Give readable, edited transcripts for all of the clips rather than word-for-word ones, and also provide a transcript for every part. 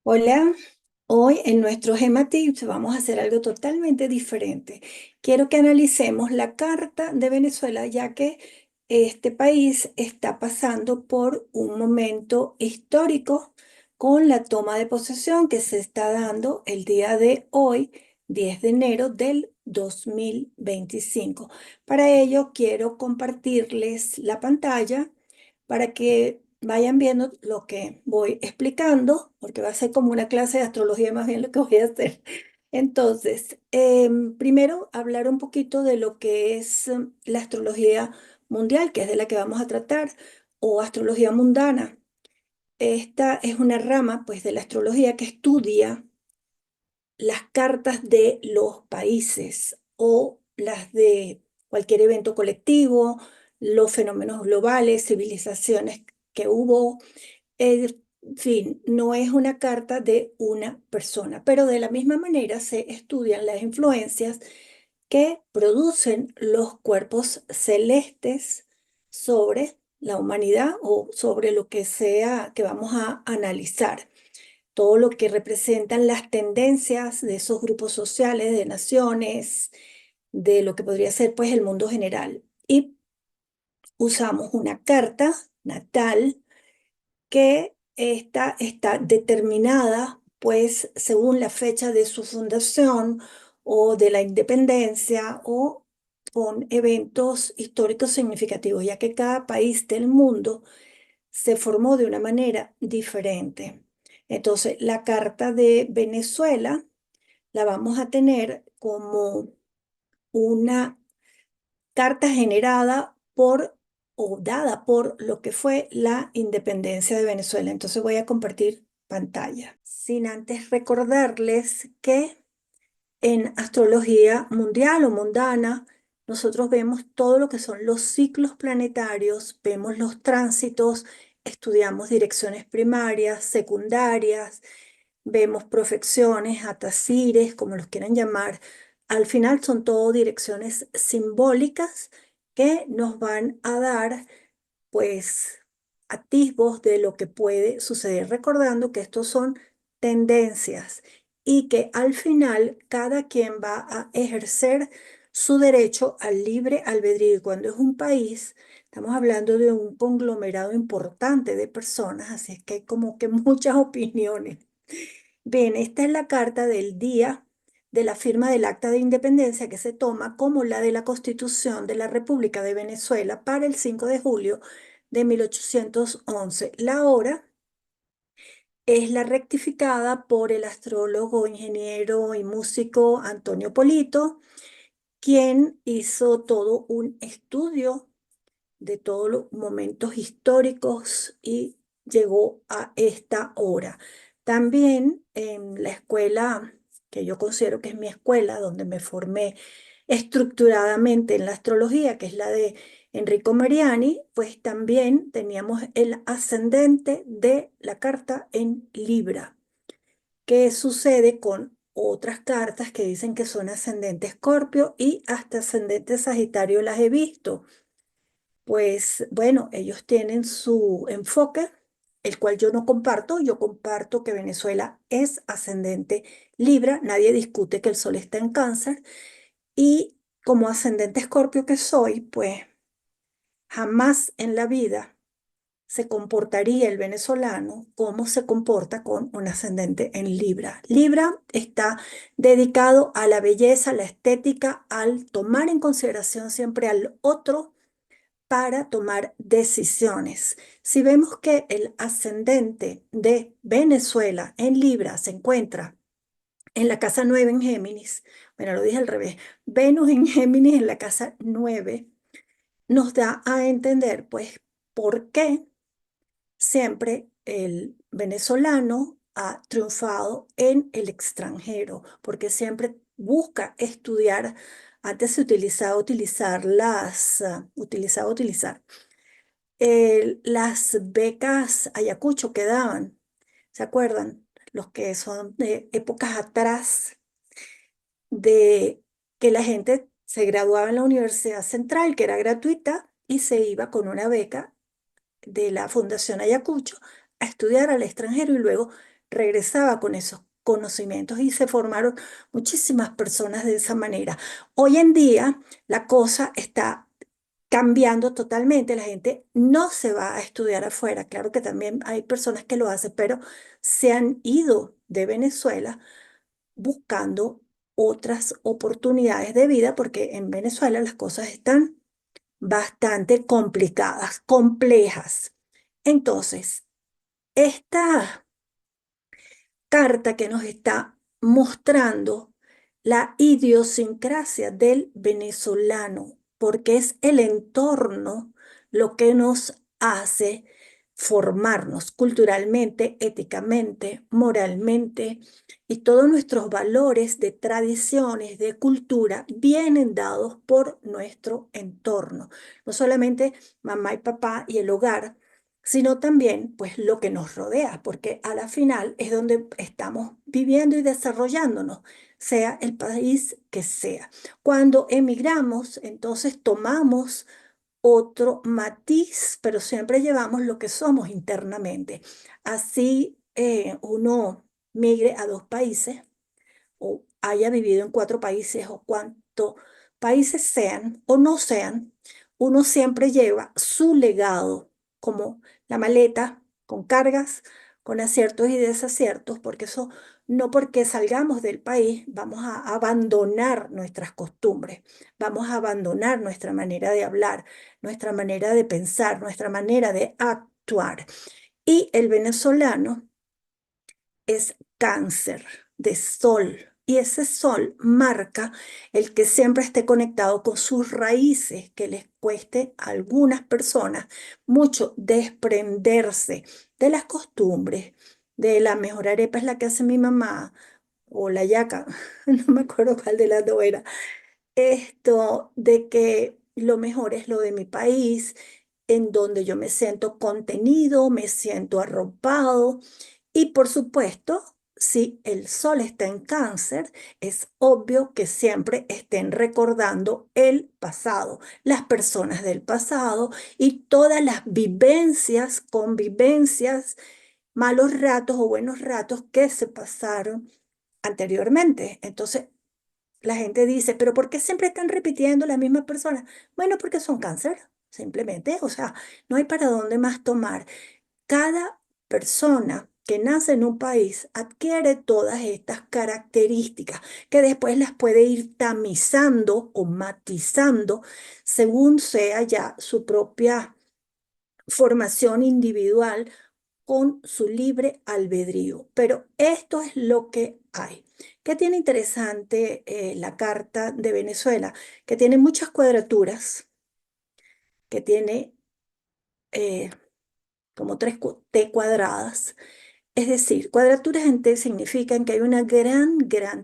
Hola, hoy en nuestro Gema Tips vamos a hacer algo totalmente diferente. Quiero que analicemos la Carta de Venezuela, ya que este país está pasando por un momento histórico con la toma de posesión que se está dando el día de hoy, 10 de enero del 2025. Para ello, quiero compartirles la pantalla para que vayan viendo lo que voy explicando, porque va a ser como una clase de astrología más bien lo que voy a hacer. Entonces, primero hablar un poquito de lo que es la astrología mundial, que es de la que vamos a tratar, o astrología mundana. Esta es una rama, pues, de la astrología que estudia las cartas de los países o las de cualquier evento colectivo, los fenómenos globales, civilizaciones que hubo. En fin, no es una carta de una persona, pero de la misma manera se estudian las influencias que producen los cuerpos celestes sobre la humanidad o sobre lo que sea que vamos a analizar, todo lo que representan las tendencias de esos grupos sociales, de naciones, de lo que podría ser pues el mundo general. Y usamos una carta natal que está determinada pues según la fecha de su fundación o de la independencia o con eventos históricos significativos, ya que cada país del mundo se formó de una manera diferente. Entonces, la Carta de Venezuela la vamos a tener como una carta generada por o dada por lo que fue la independencia de Venezuela. Entonces voy a compartir pantalla. Sin antes recordarles que en astrología mundial o mundana, nosotros vemos todo lo que son los ciclos planetarios, vemos los tránsitos, estudiamos direcciones primarias, secundarias, vemos profecciones, atacires, como los quieran llamar. Al final son todo direcciones simbólicas que nos van a dar, pues, atisbos de lo que puede suceder, recordando que estos son tendencias y que al final cada quien va a ejercer su derecho al libre albedrío. Y cuando es un país, estamos hablando de un conglomerado importante de personas, así es que hay como que muchas opiniones. Bien, esta es la carta del día de la firma del Acta de Independencia que se toma como la de la Constitución de la República de Venezuela para el 5 de julio de 1811. La hora es la rectificada por el astrólogo, ingeniero y músico Antonio Polito, quien hizo todo un estudio de todos los momentos históricos y llegó a esta hora. También en la escuela, que yo considero que es mi escuela, donde me formé estructuradamente en la astrología, que es la de Enrico Mariani, pues también teníamos el ascendente de la carta en Libra. ¿Qué sucede con otras cartas que dicen que son ascendente Escorpio y hasta ascendente Sagitario las he visto? Pues bueno, ellos tienen su enfoque, el cual yo no comparto. Yo comparto que Venezuela es ascendente Libra, nadie discute que el sol está en Cáncer y como ascendente Escorpio que soy, pues jamás en la vida se comportaría el venezolano como se comporta con un ascendente en Libra. Libra está dedicado a la belleza, la estética, al tomar en consideración siempre al otro para tomar decisiones. Si vemos que el ascendente de Venezuela en Libra se encuentra en la casa 9 en Géminis, bueno, lo dije al revés, Venus en Géminis en la casa 9, nos da a entender, pues, por qué siempre el venezolano ha triunfado en el extranjero, porque siempre busca estudiar. Antes se utilizaba utilizar las becas Ayacucho que daban, ¿se acuerdan? Los que son de épocas atrás, de que la gente se graduaba en la Universidad Central, que era gratuita, y se iba con una beca de la Fundación Ayacucho a estudiar al extranjero y luego regresaba con esos conocimientos y se formaron muchísimas personas de esa manera. Hoy en día la cosa está cambiando totalmente. La gente no se va a estudiar afuera. Claro que también hay personas que lo hacen, pero se han ido de Venezuela buscando otras oportunidades de vida porque en Venezuela las cosas están bastante complicadas, complejas. Entonces, esta carta que nos está mostrando la idiosincrasia del venezolano, porque es el entorno lo que nos hace formarnos culturalmente, éticamente, moralmente, y todos nuestros valores de tradiciones, de cultura, vienen dados por nuestro entorno. No solamente mamá y papá y el hogar, sino también pues lo que nos rodea, porque a la final es donde estamos viviendo y desarrollándonos, sea el país que sea. Cuando emigramos, entonces tomamos otro matiz, pero siempre llevamos lo que somos internamente. Así uno migre a dos países o haya vivido en cuatro países o cuantos países sean o no sean, uno siempre lleva su legado como la maleta con cargas, con aciertos y desaciertos, porque eso no porque salgamos del país vamos a abandonar nuestras costumbres, vamos a abandonar nuestra manera de hablar, nuestra manera de pensar, nuestra manera de actuar. Y el venezolano es cáncer de sol. Y ese sol marca el que siempre esté conectado con sus raíces, que les cueste a algunas personas mucho desprenderse de las costumbres, de la mejor arepa es la que hace mi mamá, o la yaca, no me acuerdo cuál de las dos era, esto de que lo mejor es lo de mi país, en donde yo me siento contenido, me siento arropado. Y por supuesto, si el sol está en cáncer, es obvio que siempre estén recordando el pasado, las personas del pasado y todas las vivencias, convivencias, malos ratos o buenos ratos que se pasaron anteriormente. Entonces, la gente dice, pero ¿por qué siempre están repitiendo las mismas personas? Bueno, porque son cáncer, simplemente. O sea, no hay para dónde más tomar. Cada persona que nace en un país adquiere todas estas características que después las puede ir tamizando o matizando según sea ya su propia formación individual con su libre albedrío. Pero esto es lo que hay. ¿Qué tiene interesante la Carta de Venezuela? Que tiene muchas cuadraturas, que tiene eh, como tres T cuadradas. Es decir, cuadraturas en T significan que hay una gran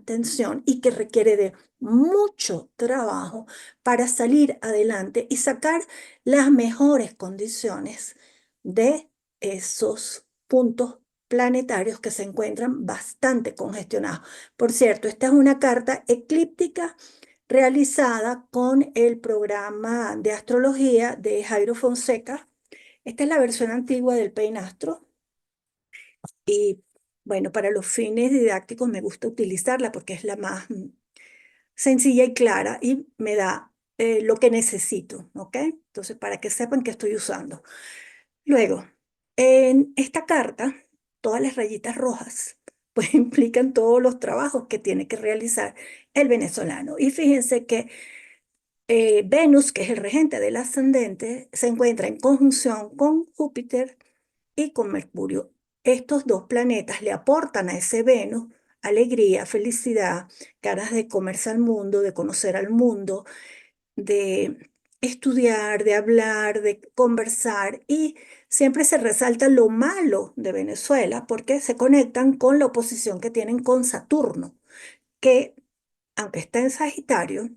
tensión y que requiere de mucho trabajo para salir adelante y sacar las mejores condiciones de esos puntos planetarios que se encuentran bastante congestionados. Por cierto, esta es una carta eclíptica realizada con el programa de astrología de Jairo Fonseca. Esta es la versión antigua del Peinastro. Y bueno, para los fines didácticos me gusta utilizarla porque es la más sencilla y clara y me da lo que necesito, ¿ok? Entonces, para que sepan que estoy usando. Luego, en esta carta, todas las rayitas rojas, pues implican todos los trabajos que tiene que realizar el venezolano. Y fíjense que Venus, que es el regente del ascendente, se encuentra en conjunción con Júpiter y con Mercurio. Estos dos planetas le aportan a ese Venus alegría, felicidad, ganas de comerse al mundo, de conocer al mundo, de estudiar, de hablar, de conversar y siempre se resalta lo malo de Venezuela porque se conectan con la oposición que tienen con Saturno, que aunque está en Sagitario,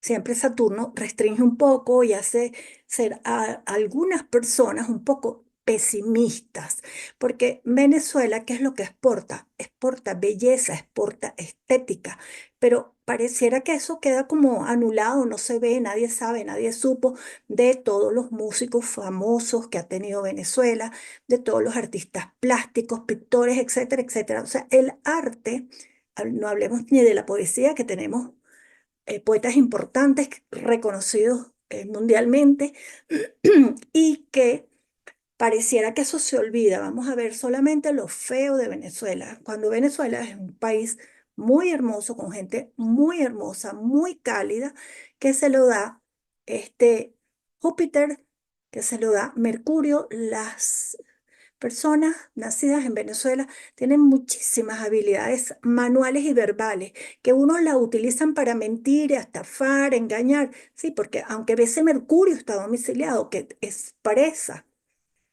siempre Saturno restringe un poco y hace ser a algunas personas un poco pesimistas, porque Venezuela, ¿qué es lo que exporta? Exporta belleza, exporta estética, pero pareciera que eso queda como anulado, no se ve, nadie sabe, nadie supo de todos los músicos famosos que ha tenido Venezuela, de todos los artistas plásticos, pintores, etcétera, etcétera. O sea, el arte, no hablemos ni de la poesía, que tenemos poetas importantes, reconocidos mundialmente, y que pareciera que eso se olvida. Vamos a ver solamente lo feo de Venezuela, cuando Venezuela es un país muy hermoso, con gente muy hermosa, muy cálida, que se lo da Júpiter, que se lo da Mercurio. Las personas nacidas en Venezuela tienen muchísimas habilidades manuales y verbales, que unos las utilizan para mentir, estafar, engañar. Sí, porque aunque ese Mercurio está domiciliado, que expresa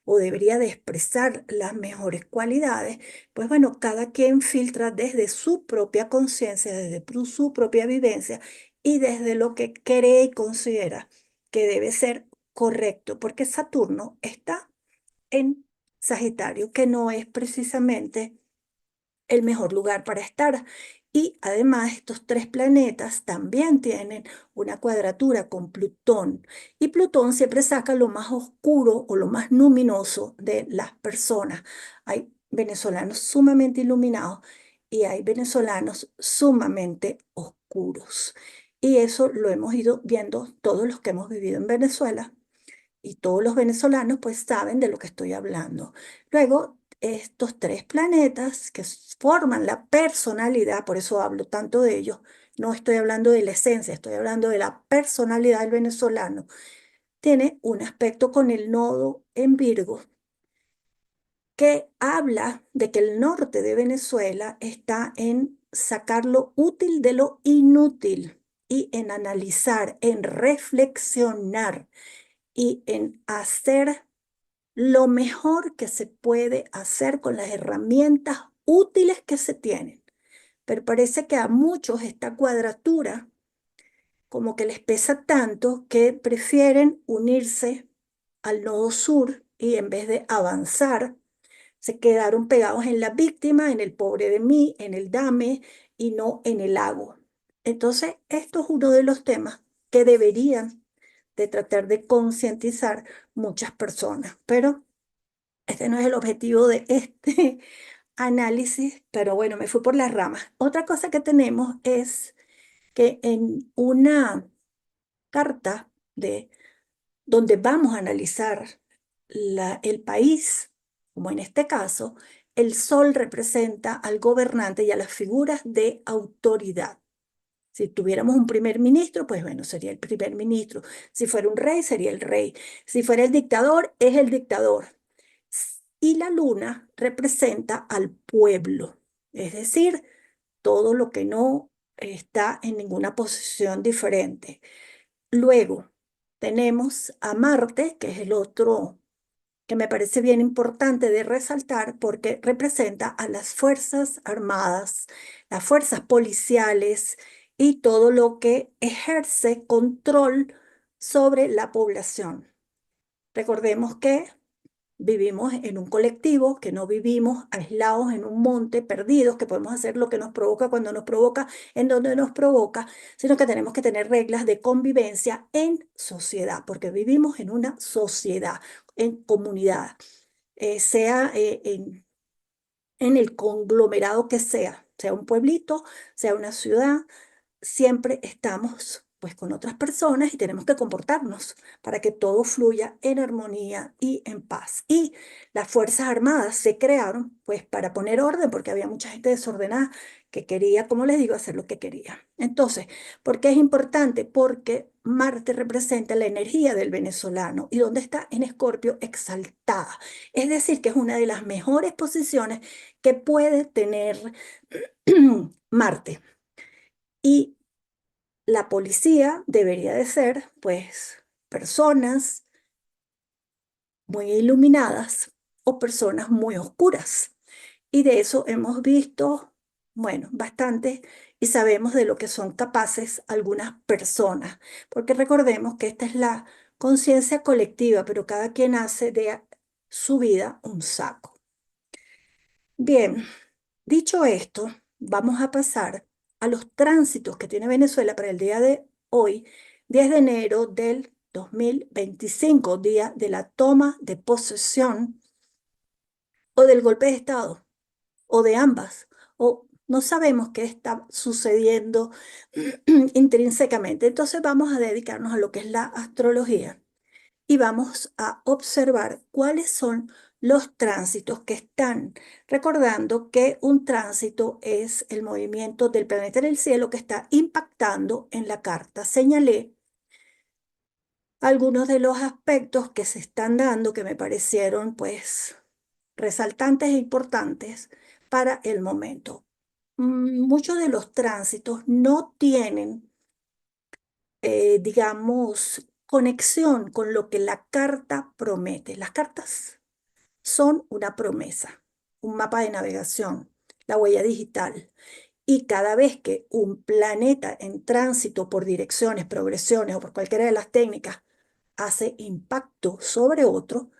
o debería de expresar las mejores cualidades, pues bueno, cada quien filtra desde su propia conciencia, desde su propia vivencia y desde lo que cree y considera que debe ser correcto, porque Saturno está en Sagitario, que no es precisamente el mejor lugar para estar. Y además estos tres planetas también tienen una cuadratura con Plutón. Y Plutón siempre saca lo más oscuro o lo más luminoso de las personas. Hay venezolanos sumamente iluminados y hay venezolanos sumamente oscuros. Y eso lo hemos ido viendo todos los que hemos vivido en Venezuela, y todos los venezolanos pues saben de lo que estoy hablando. Luego, estos tres planetas que forman la personalidad, por eso hablo tanto de ellos, no estoy hablando de la esencia, estoy hablando de la personalidad del venezolano, tiene un aspecto con el nodo en Virgo que habla de que el norte de Venezuela está en sacar lo útil de lo inútil y en analizar, en reflexionar y en hacer lo mejor que se puede hacer con las herramientas útiles que se tienen. Pero parece que a muchos esta cuadratura como que les pesa tanto que prefieren unirse al nodo sur y en vez de avanzar, se quedaron pegados en la víctima, en el pobre de mí, en el dame y no en el hago. Entonces, esto es uno de los temas que deberían de tratar de concientizar muchas personas, pero este no es el objetivo de este análisis, pero bueno, me fui por las ramas. Otra cosa que tenemos es que en una carta de donde vamos a analizar el país, como en este caso, el sol representa al gobernante y a las figuras de autoridad. Si tuviéramos un primer ministro, pues bueno, sería el primer ministro. Si fuera un rey, sería el rey. Si fuera el dictador, es el dictador. Y la luna representa al pueblo, es decir, todo lo que no está en ninguna posición diferente. Luego tenemos a Marte, que es el otro que me parece bien importante de resaltar porque representa a las Fuerzas Armadas, las fuerzas policiales y todo lo que ejerce control sobre la población. Recordemos que vivimos en un colectivo, que no vivimos aislados en un monte, perdidos, que podemos hacer lo que nos provoca cuando nos provoca, en donde nos provoca, sino que tenemos que tener reglas de convivencia en sociedad, porque vivimos en una sociedad, en comunidad, sea en el conglomerado que sea un pueblito, sea una ciudad, siempre estamos pues con otras personas y tenemos que comportarnos para que todo fluya en armonía y en paz. Y las Fuerzas Armadas se crearon pues para poner orden porque había mucha gente desordenada que quería, como les digo, hacer lo que quería. Entonces, ¿por qué es importante? Porque Marte representa la energía del venezolano y donde está en Escorpio exaltada. Es decir, que es una de las mejores posiciones que puede tener Marte. Y la policía debería de ser, pues, personas muy iluminadas o personas muy oscuras. Y de eso hemos visto, bueno, bastante y sabemos de lo que son capaces algunas personas, porque recordemos que esta es la conciencia colectiva, pero cada quien hace de su vida un saco. Bien, dicho esto, vamos a pasar a los tránsitos que tiene Venezuela para el día de hoy, 10 de enero del 2025, día de la toma de posesión o del golpe de Estado, o de ambas, o no sabemos qué está sucediendo intrínsecamente. Entonces vamos a dedicarnos a lo que es la astrología y vamos a observar cuáles son los tránsitos que están. Recordando que un tránsito es el movimiento del planeta en el cielo que está impactando en la carta. Señalé algunos de los aspectos que se están dando que me parecieron pues resaltantes e importantes para el momento. Muchos de los tránsitos no tienen, digamos, conexión con lo que la carta promete. Las cartas son una promesa, un mapa de navegación, la huella digital. Y cada vez que un planeta en tránsito por direcciones, progresiones o por cualquiera de las técnicas hace impacto sobre otro,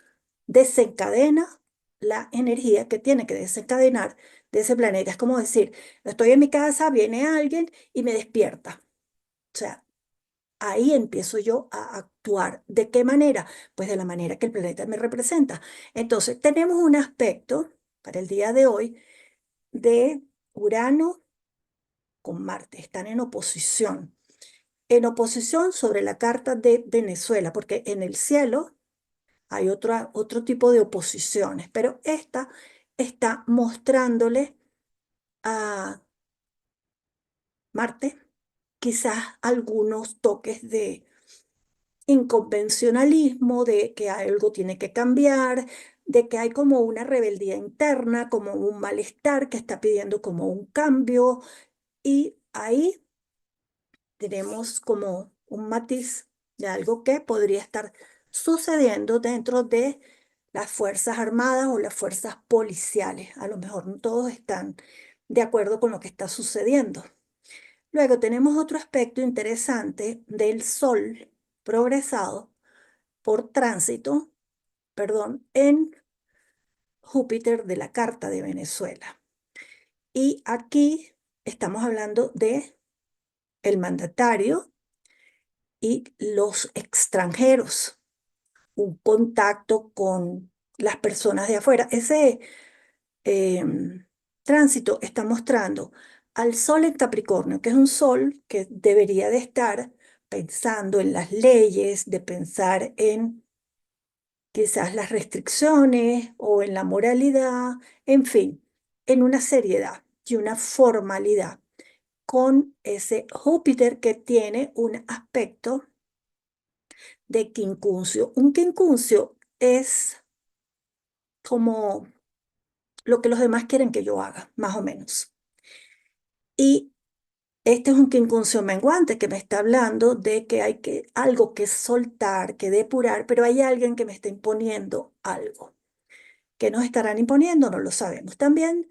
desencadena la energía que tiene que desencadenar de ese planeta. Es como decir, estoy en mi casa, viene alguien y me despierta. O sea, ahí empiezo yo a actuar. ¿De qué manera? Pues de la manera que el planeta me representa. Entonces, tenemos un aspecto para el día de hoy de Urano con Marte. Están en oposición. En oposición sobre la carta de Venezuela, porque en el cielo hay otro tipo de oposiciones, pero esta está mostrándole a Marte quizás algunos toques de inconvencionalismo, de que algo tiene que cambiar, de que hay como una rebeldía interna, como un malestar que está pidiendo como un cambio, y ahí tenemos como un matiz de algo que podría estar sucediendo dentro de las Fuerzas Armadas o las fuerzas policiales. A lo mejor no todos están de acuerdo con lo que está sucediendo. Luego tenemos otro aspecto interesante del Sol progresado por tránsito, perdón, en Júpiter de la carta de Venezuela. Y aquí estamos hablando de el mandatario y los extranjeros, un contacto con las personas de afuera. Ese tránsito está mostrando al Sol en Capricornio, que es un Sol que debería de estar pensando en las leyes, de pensar en quizás las restricciones o en la moralidad, en fin, en una seriedad y una formalidad con ese Júpiter que tiene un aspecto de quincuncio. Un quincuncio es como lo que los demás quieren que yo haga, más o menos. Y este es un quincuncio menguante que me está hablando de que hay algo que soltar, que depurar, pero hay alguien que me está imponiendo algo. ¿Qué nos estarán imponiendo? No lo sabemos. También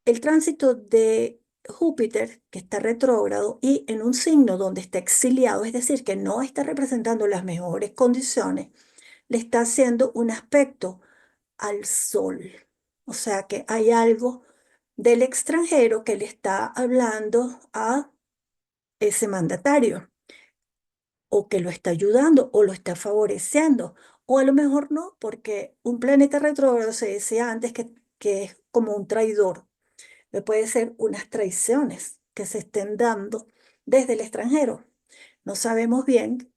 el tránsito de Júpiter, que está retrógrado y en un signo donde está exiliado, es decir, que no está representando las mejores condiciones, le está haciendo un aspecto al Sol. O sea que hay algo del extranjero que le está hablando a ese mandatario, o que lo está ayudando, o lo está favoreciendo, o a lo mejor no, porque un planeta retrógrado se decía antes que es como un traidor. Puede ser unas traiciones que se estén dando desde el extranjero. No sabemos bien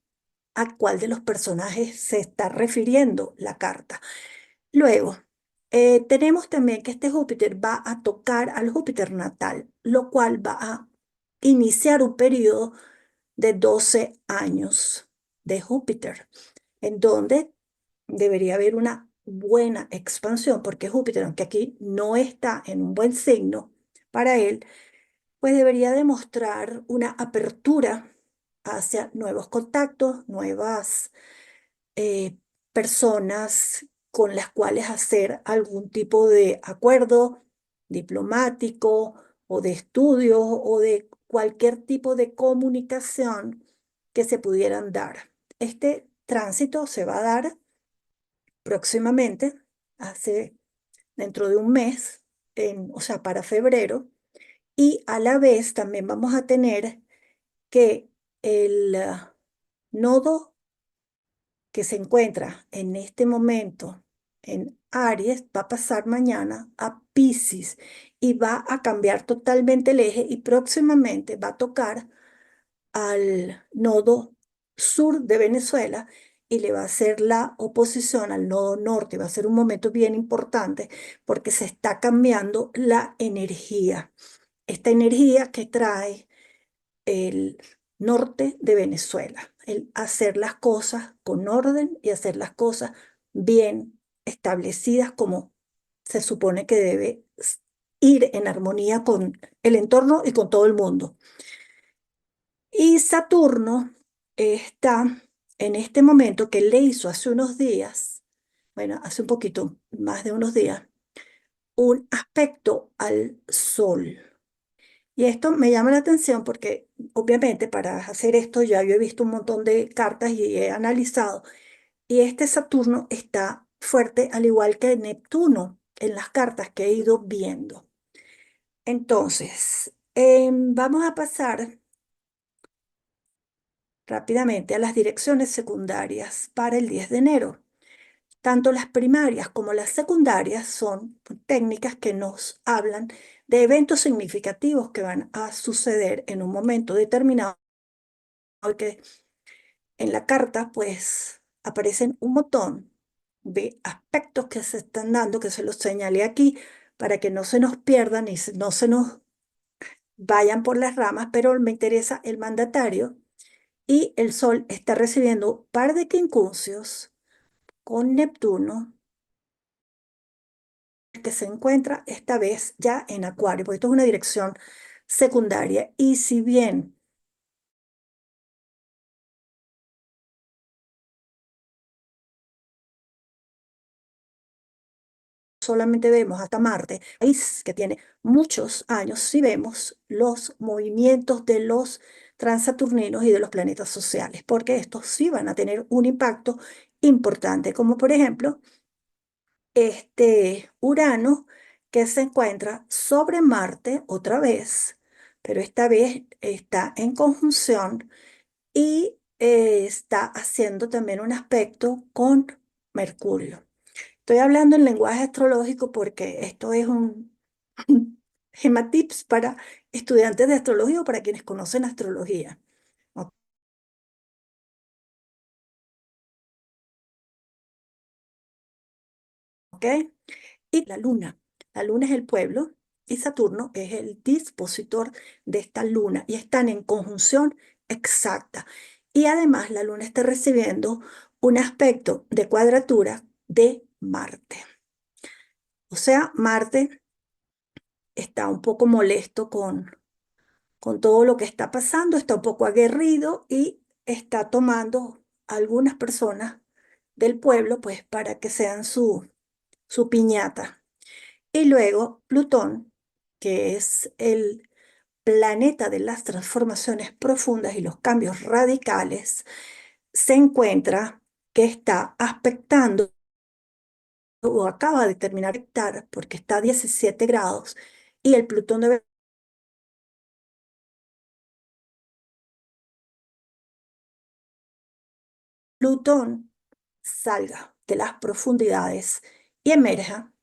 a cuál de los personajes se está refiriendo la carta. Luego, tenemos también que este Júpiter va a tocar al Júpiter natal, lo cual va a iniciar un periodo de 12 años de Júpiter, en donde debería haber una buena expansión, porque Júpiter, aunque aquí no está en un buen signo para él, pues debería demostrar una apertura hacia nuevos contactos, nuevas eh, personas con las cuales hacer algún tipo de acuerdo diplomático o de estudio o de cualquier tipo de comunicación que se pudieran dar. Este tránsito se va a dar próximamente, hace dentro de un mes, o sea, para febrero, y a la vez también vamos a tener que el nodo que se encuentra en este momento en Aries va a pasar mañana a Piscis y va a cambiar totalmente el eje y próximamente va a tocar al nodo sur de Venezuela y le va a hacer la oposición al nodo norte. Va a ser un momento bien importante porque se está cambiando la energía. Esta energía que trae el norte de Venezuela, el hacer las cosas con orden y hacer las cosas bien establecidas como se supone que debe ir en armonía con el entorno y con todo el mundo. Y Saturno está en este momento que le hizo hace unos días, bueno, hace un poquito más de unos días, un aspecto al Sol. Y esto me llama la atención porque obviamente para hacer esto ya yo he visto un montón de cartas y he analizado. Y este Saturno está fuerte al igual que Neptuno en las cartas que he ido viendo. Entonces, vamos a pasar rápidamente a las direcciones secundarias para el 10 de enero. Tanto las primarias como las secundarias son técnicas que nos hablan de eventos significativos que van a suceder en un momento determinado, que en la carta pues aparecen un montón de aspectos que se están dando, que se los señalé aquí para que no se nos pierdan y no se nos vayan por las ramas, pero me interesa el mandatario y el Sol está recibiendo un par de quincuncios con Neptuno, que se encuentra esta vez ya en Acuario, porque esto es una dirección secundaria. Y si bien solamente vemos hasta Marte, país que tiene muchos años, si vemos los movimientos de los transaturninos y de los planetas sociales, porque estos sí van a tener un impacto importante, como por ejemplo este Urano que se encuentra sobre Marte otra vez, pero esta vez está en conjunción y está haciendo también un aspecto con Mercurio. Estoy hablando en lenguaje astrológico porque esto es un gematips para estudiantes de astrología o para quienes conocen astrología. ¿Ok? Y la luna. La luna es el pueblo y Saturno es el dispositor de esta luna y están en conjunción exacta. Y además la luna está recibiendo un aspecto de cuadratura de Marte. O sea, Marte está un poco molesto con todo lo que está pasando, está un poco aguerrido y está tomando a algunas personas del pueblo pues para que sean su piñata. Y luego Plutón, que es el planeta de las transformaciones profundas y los cambios radicales, se encuentra que está aspectando o acaba de terminar de aspectar porque está a 17 grados y el Plutón de Plutón salga de las profundidades y emerja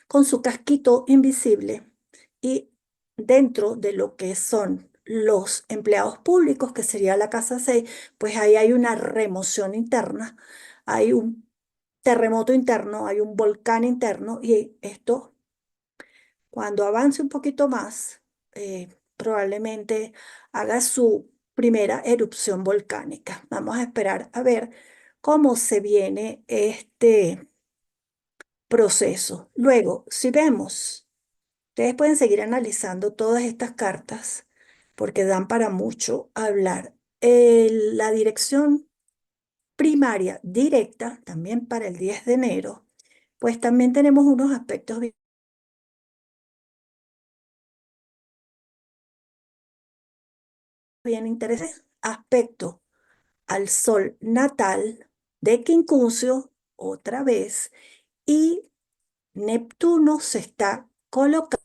con su casquito invisible y dentro de lo que son los empleados públicos, que sería la casa 6, pues ahí hay una remoción interna, hay un terremoto interno, hay un volcán interno y esto cuando avance un poquito más, probablemente haga su primera erupción volcánica. Vamos a esperar a ver cómo se viene este proceso. Luego, si vemos, ustedes pueden seguir analizando todas estas cartas porque dan para mucho hablar. La dirección primaria directa, también para el 10 de enero, pues también tenemos unos aspectos bien interesantes. Aspecto al sol natal de Quincuncio otra vez y Neptuno se está colocando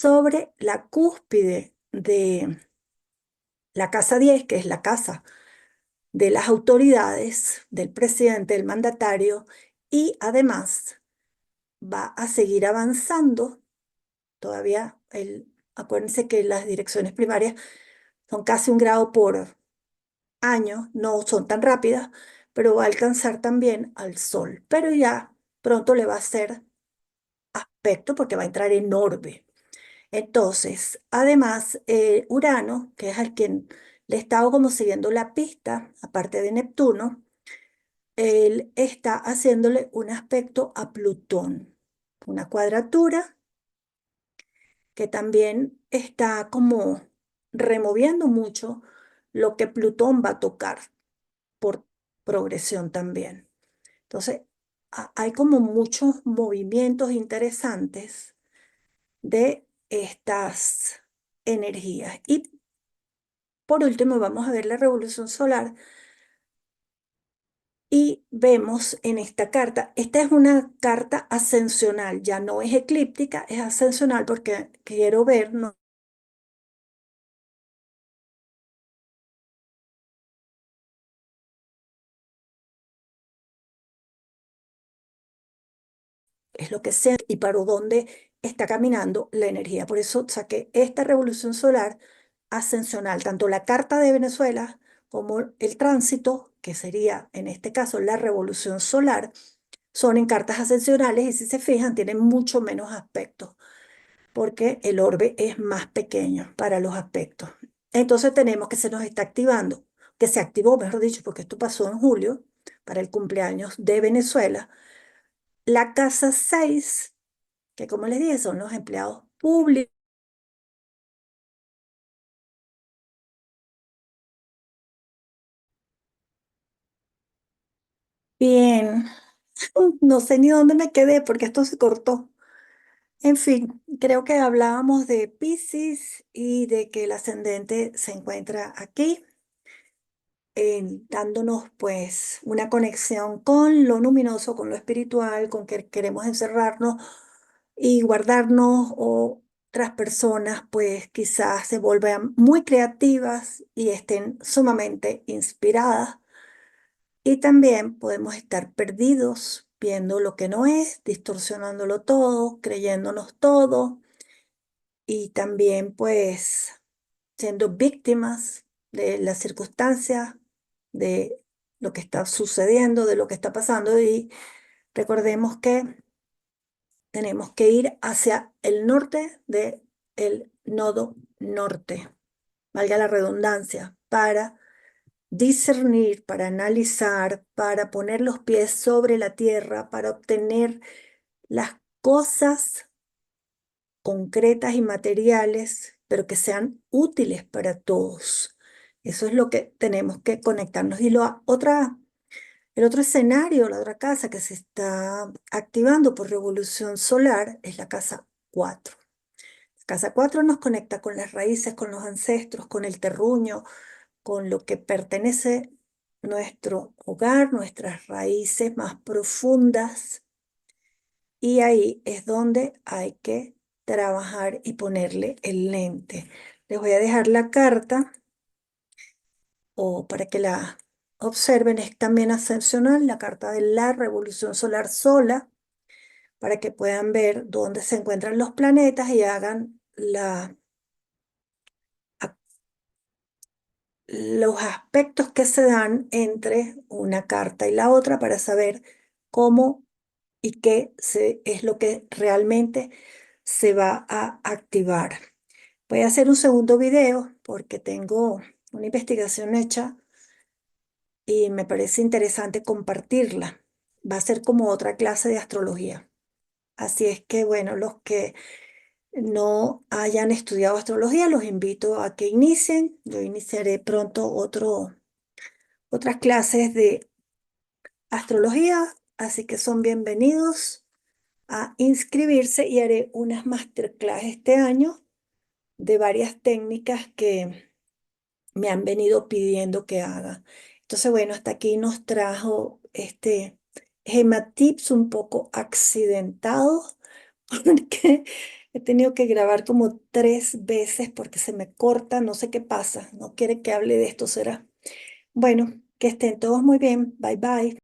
sobre la cúspide de la casa 10, que es la casa de las autoridades, del presidente, del mandatario, y además va a seguir avanzando. Todavía, acuérdense que las direcciones primarias son casi 1 grado por año, no son tan rápidas, pero va a alcanzar también al Sol. Pero ya pronto le va a hacer aspecto porque va a entrar en orbe. Entonces, además, Urano, que es al quien le he estado como siguiendo la pista, aparte de Neptuno, él está haciéndole un aspecto a Plutón, una cuadratura que también está como removiendo mucho lo que Plutón va a tocar por progresión también. Entonces, hay como muchos movimientos interesantes de estas energías. Y por último, vamos a ver la revolución solar y vemos en esta carta, esta es una carta ascensional, ya no es eclíptica, es ascensional porque quiero ver, no, es lo que sea y para dónde está caminando la energía. Por eso saqué esta revolución solar ascensional, tanto la carta de Venezuela como el tránsito, que sería en este caso la revolución solar, son en cartas ascensionales y si se fijan tienen mucho menos aspectos porque el orbe es más pequeño para los aspectos. Entonces tenemos que se nos está activando, que se activó, mejor dicho, porque esto pasó en julio, para el cumpleaños de Venezuela, la casa 6 que como les dije son los empleados públicos. Bien, no sé ni dónde me quedé porque esto se cortó. En fin, creo que hablábamos de Piscis y de que el ascendente se encuentra aquí, dándonos pues una conexión con lo luminoso, con lo espiritual, con que queremos encerrarnos y guardarnos o otras personas pues quizás se vuelvan muy creativas y estén sumamente inspiradas. Y también podemos estar perdidos viendo lo que no es, distorsionándolo todo, creyéndonos todo y también pues siendo víctimas de las circunstancias, de lo que está sucediendo, de lo que está pasando y recordemos que tenemos que ir hacia el norte del nodo norte, valga la redundancia, para discernir, para analizar, para poner los pies sobre la tierra, para obtener las cosas concretas y materiales, pero que sean útiles para todos. Eso es lo que tenemos que conectarnos. Y el otro escenario, la otra casa que se está activando por revolución solar es la casa 4. La casa 4 nos conecta con las raíces, con los ancestros, con el terruño, con lo que pertenece nuestro hogar, nuestras raíces más profundas. Y ahí es donde hay que trabajar y ponerle el lente. Les voy a dejar la carta o para que la observen, es también ascensional, la carta de la revolución solar sola, para que puedan ver dónde se encuentran los planetas y hagan a- los aspectos que se dan entre una carta y la otra para saber cómo y es lo que realmente se va a activar. Voy a hacer un segundo video porque tengo una investigación hecha y me parece interesante compartirla. Va a ser como otra clase de astrología. Así es que, bueno, los que no hayan estudiado astrología, los invito a que inicien. Yo iniciaré pronto otras clases de astrología, así que son bienvenidos a inscribirse y haré unas masterclass este año de varias técnicas que me han venido pidiendo que haga. Entonces, bueno, hasta aquí nos trajo Gema Tips un poco accidentado, porque He tenido que grabar como 3 veces porque se me corta, no sé qué pasa. No quiere que hable de esto, será. Bueno, que estén todos muy bien. Bye bye.